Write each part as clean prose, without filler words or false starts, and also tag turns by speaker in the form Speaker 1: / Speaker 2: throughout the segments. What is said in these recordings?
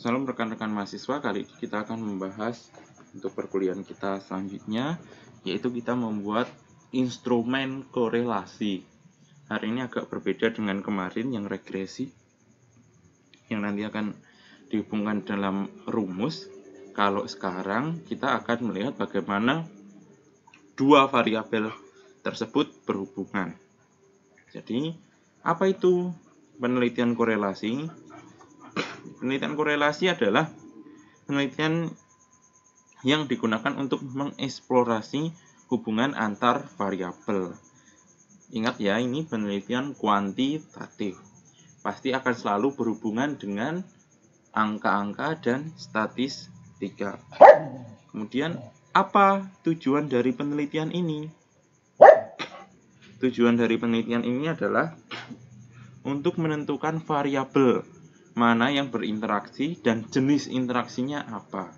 Speaker 1: Salam rekan-rekan mahasiswa, kali ini kita akan membahas untuk perkuliahan kita selanjutnya, yaitu kita membuat instrumen korelasi. Hari ini agak berbeda dengan kemarin yang regresi, yang nanti akan dihubungkan dalam rumus. Kalau sekarang kita akan melihat bagaimana dua variabel tersebut berhubungan. Jadi, apa itu penelitian korelasi? Penelitian korelasi adalah penelitian yang digunakan untuk mengeksplorasi hubungan antar variabel. Ingat ya, ini penelitian kuantitatif. Pasti akan selalu berhubungan dengan angka-angka dan statistika. Kemudian, apa tujuan dari penelitian ini? Tujuan dari penelitian ini adalah untuk menentukan variabel mana yang berinteraksi dan jenis interaksinya apa.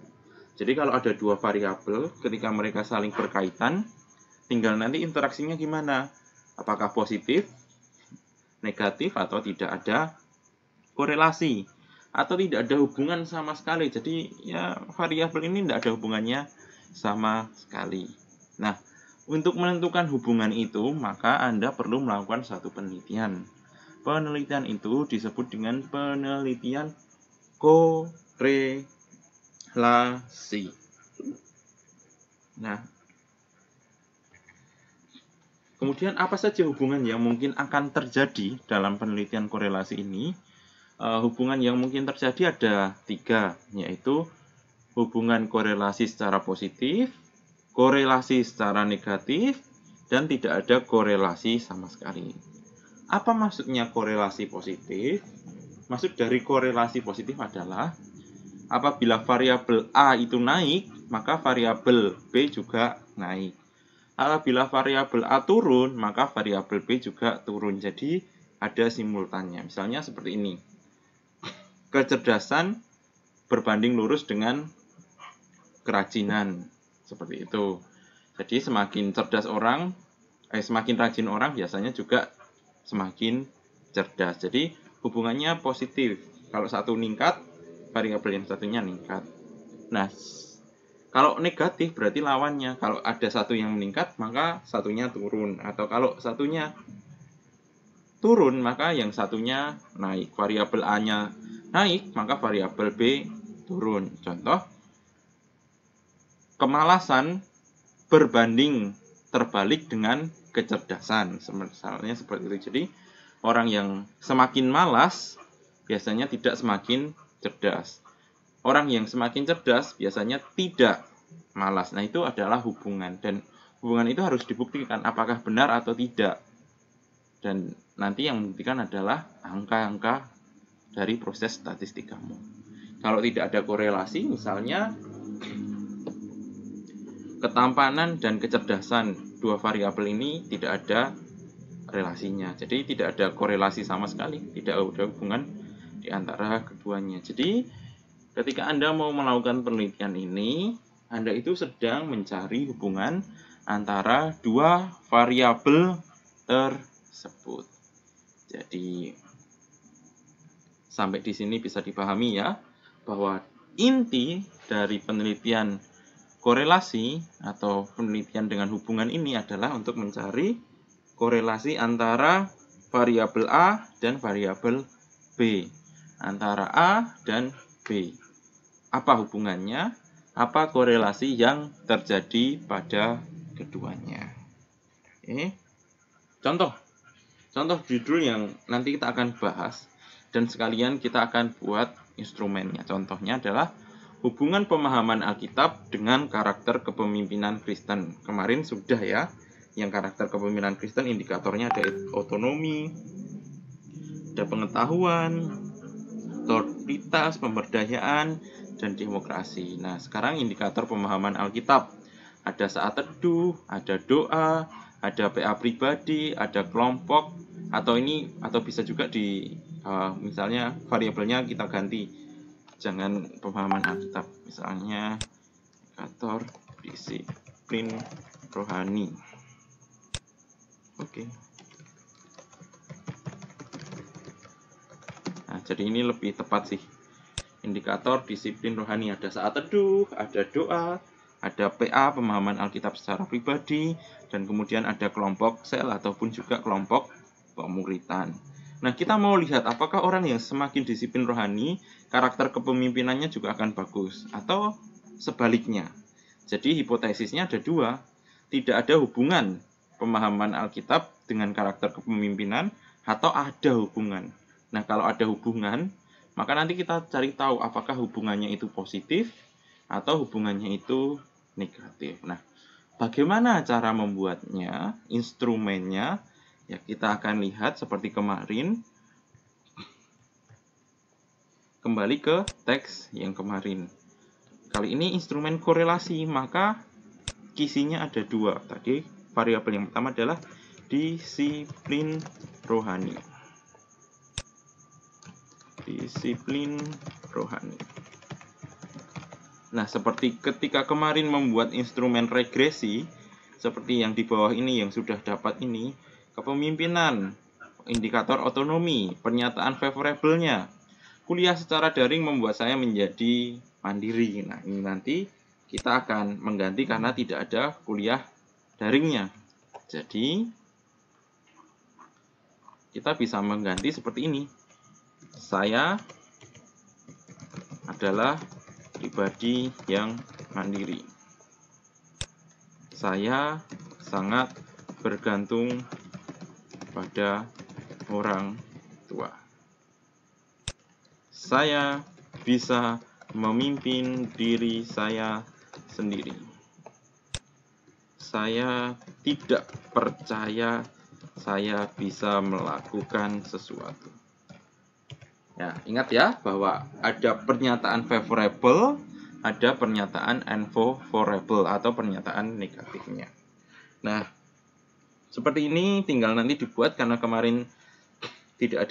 Speaker 1: Jadi kalau ada dua variabel, ketika mereka saling berkaitan, tinggal nanti interaksinya gimana? Apakah positif, negatif, atau tidak ada korelasi, atau tidak ada hubungan sama sekali. Jadi ya variabel ini tidak ada hubungannya sama sekali. Nah, untuk menentukan hubungan itu, maka Anda perlu melakukan satu penelitian. Penelitian itu disebut dengan penelitian korelasi. Nah, kemudian apa saja hubungan yang mungkin akan terjadi dalam penelitian korelasi ini? Hubungan yang mungkin terjadi ada 3, yaitu hubungan korelasi secara positif, korelasi secara negatif, dan tidak ada korelasi sama sekali. Apa maksudnya korelasi positif? Maksud dari korelasi positif adalah apabila variabel A itu naik, maka variabel B juga naik. Apabila variabel A turun, maka variabel B juga turun. Jadi ada simultannya. Misalnya seperti ini. Kecerdasan berbanding lurus dengan kerajinan. Seperti itu. Jadi semakin cerdas orang, semakin rajin orang biasanya juga semakin cerdas. Jadi hubungannya positif. Kalau satu meningkat, variabel yang satunya meningkat. Nah, kalau negatif berarti lawannya. Kalau ada satu yang meningkat, maka satunya turun. Atau kalau satunya turun, maka yang satunya naik. Variabel A-nya naik, maka variabel B turun. Contoh, kemalasan berbanding terbalik dengan kecerdasan. Misalnya seperti itu. Jadi orang yang semakin malas biasanya tidak semakin cerdas. Orang yang semakin cerdas biasanya tidak malas. Nah, itu adalah hubungan. Dan hubungan itu harus dibuktikan apakah benar atau tidak. Dan nanti yang membuktikan adalah angka-angka dari proses statistik kamu. Kalau tidak ada korelasi, misalnya ketampanan dan kecerdasan, dua variabel ini tidak ada relasinya. Jadi tidak ada korelasi sama sekali, tidak ada hubungan di antara keduanya. Jadi ketika Anda mau melakukan penelitian ini, Anda itu sedang mencari hubungan antara dua variabel tersebut. Jadi sampai di sini bisa dipahami ya, bahwa inti dari penelitian korelasi atau penelitian dengan hubungan ini adalah untuk mencari korelasi antara variabel A dan variabel B, antara A dan B. Apa hubungannya? Apa korelasi yang terjadi pada keduanya? Oke. Contoh judul yang nanti kita akan bahas dan sekalian kita akan buat instrumennya. Contohnya adalah hubungan pemahaman Alkitab dengan karakter kepemimpinan Kristen. Kemarin sudah ya, yang karakter kepemimpinan Kristen indikatornya ada otonomi, ada pengetahuan, otoritas, pemberdayaan, dan demokrasi. Nah, sekarang indikator pemahaman Alkitab. Ada saat teduh, ada doa, ada PA pribadi, ada kelompok, atau bisa juga di misalnya variabelnya kita ganti. Jangan pemahaman Alkitab, misalnya indikator disiplin rohani. Oke. Nah, jadi ini lebih tepat sih. indikator disiplin rohani. Ada saat teduh, ada doa, ada PA, pemahaman Alkitab secara pribadi, dan kemudian ada kelompok sel ataupun juga kelompok pemuritan. Nah, kita mau lihat apakah orang yang semakin disiplin rohani, karakter kepemimpinannya juga akan bagus, atau sebaliknya. Jadi hipotesisnya ada dua, tidak ada hubungan pemahaman Alkitab dengan karakter kepemimpinan, atau ada hubungan. Nah, kalau ada hubungan, maka nanti kita cari tahu apakah hubungannya itu positif atau hubungannya itu negatif. Nah, bagaimana cara membuatnya, instrumennya, ya kita akan lihat seperti kemarin. Kembali ke teks yang kemarin. Kali ini instrumen korelasi, maka kisinya ada dua. Tadi variabel yang pertama adalah disiplin rohani. Disiplin rohani. Nah, seperti ketika kemarin membuat instrumen regresi, seperti yang di bawah ini yang sudah dapat ini, kepemimpinan, indikator otonomi, pernyataan favorable-nya. Kuliah secara daring membuat saya menjadi mandiri. Nah, ini nanti kita akan mengganti karena tidak ada kuliah daringnya. Jadi, kita bisa mengganti seperti ini. Saya adalah pribadi yang mandiri. Saya sangat bergantung pada orang tua. Saya bisa memimpin diri saya sendiri. Saya tidak percaya saya bisa melakukan sesuatu. Ya, ingat ya bahwa ada pernyataan favorable, ada pernyataan unfavorable atau pernyataan negatifnya. Nah, seperti ini tinggal nanti dibuat karena kemarin tidak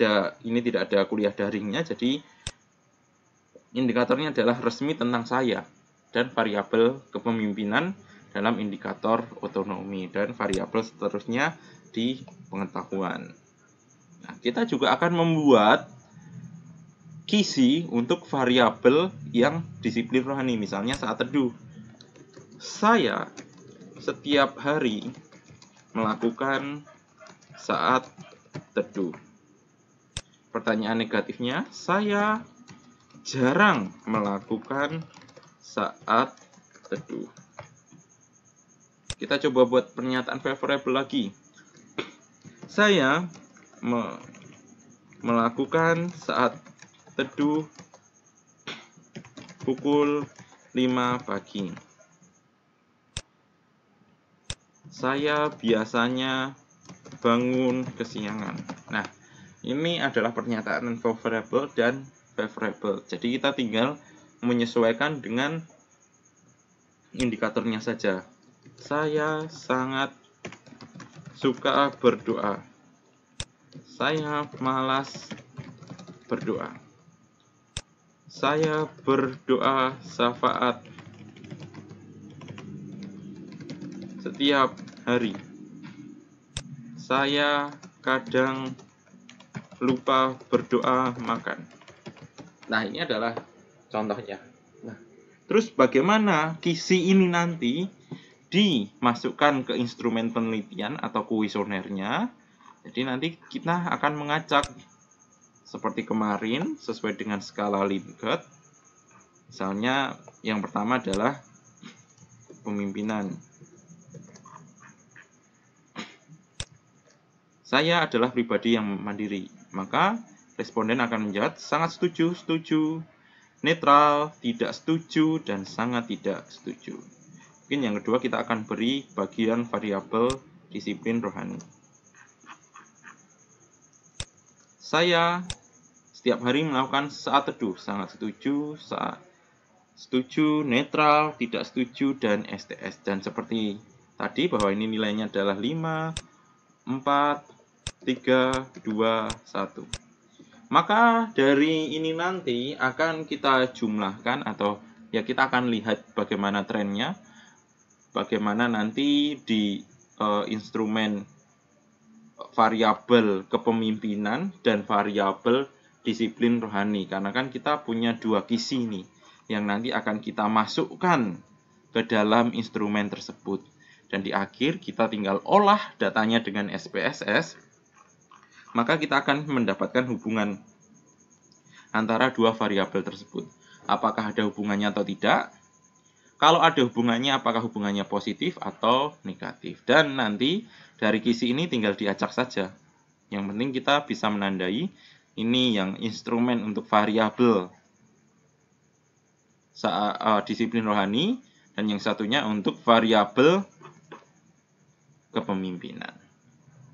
Speaker 1: ada kuliah daringnya, jadi indikatornya adalah resmi tentang saya dan variabel kepemimpinan dalam indikator otonomi dan variabel seterusnya di pengetahuan. Nah, kita juga akan membuat kisi untuk variabel yang disiplin rohani, misalnya saat teduh. Saya setiap hari melakukan saat teduh. Pertanyaan negatifnya, saya jarang melakukan saat teduh. Kita coba buat pernyataan favorable lagi. Saya melakukan saat teduh pukul 5 pagi. Saya biasanya bangun kesiangan. Nah, ini adalah pernyataan unfavorable dan favorable. Jadi kita tinggal menyesuaikan dengan indikatornya saja. Saya sangat suka berdoa. Saya malas berdoa. Saya berdoa syafaat setiap hari. Saya kadang lupa berdoa makan. Nah, ini adalah contohnya. Nah, terus bagaimana kisi ini nanti dimasukkan ke instrumen penelitian atau kuesionernya? Jadi nanti kita akan mengacak seperti kemarin sesuai dengan skala Likert. Misalnya yang pertama adalah pemimpinan. Saya adalah pribadi yang mandiri. Maka responden akan menjawab sangat setuju, setuju, netral, tidak setuju, dan sangat tidak setuju. Mungkin yang kedua kita akan beri bagian variabel disiplin rohani. Saya setiap hari melakukan saat teduh, sangat setuju, setuju, netral, tidak setuju, dan STS. Dan seperti tadi bahwa ini nilainya adalah 5, 4, 3, 2, 1. Maka dari ini nanti akan kita jumlahkan atau ya kita akan lihat bagaimana trennya, bagaimana nanti di instrumen variabel kepemimpinan dan variabel disiplin rohani, karena kan kita punya dua kisi nih yang nanti akan kita masukkan ke dalam instrumen tersebut. Dan di akhir kita tinggal olah datanya dengan SPSS, maka kita akan mendapatkan hubungan antara dua variabel tersebut. Apakah ada hubungannya atau tidak? Kalau ada hubungannya, apakah hubungannya positif atau negatif? Dan nanti dari kisi ini tinggal diacak saja. Yang penting kita bisa menandai ini yang instrumen untuk variabel disiplin rohani, dan yang satunya untuk variabel kepemimpinan.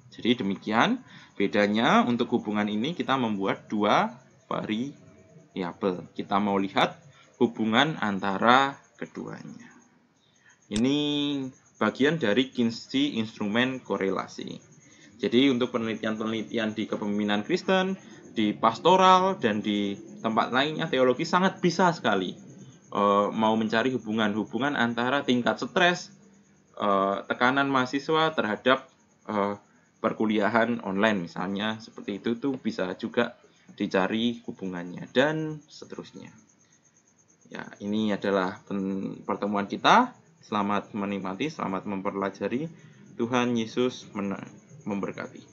Speaker 1: Jadi demikian bedanya. Untuk hubungan ini kita membuat dua variabel. Kita mau lihat hubungan antara keduanya. Ini bagian dari kisi instrumen korelasi. Jadi untuk penelitian-penelitian di kepemimpinan Kristen, di pastoral, dan di tempat lainnya teologi sangat bisa sekali mau mencari hubungan antara tingkat stres, tekanan mahasiswa terhadap perkuliahan online misalnya, seperti itu tuh bisa juga dicari hubungannya, dan seterusnya. Ya, ini adalah pertemuan kita. Selamat menikmati, selamat mempelajari. Tuhan Yesus memberkati.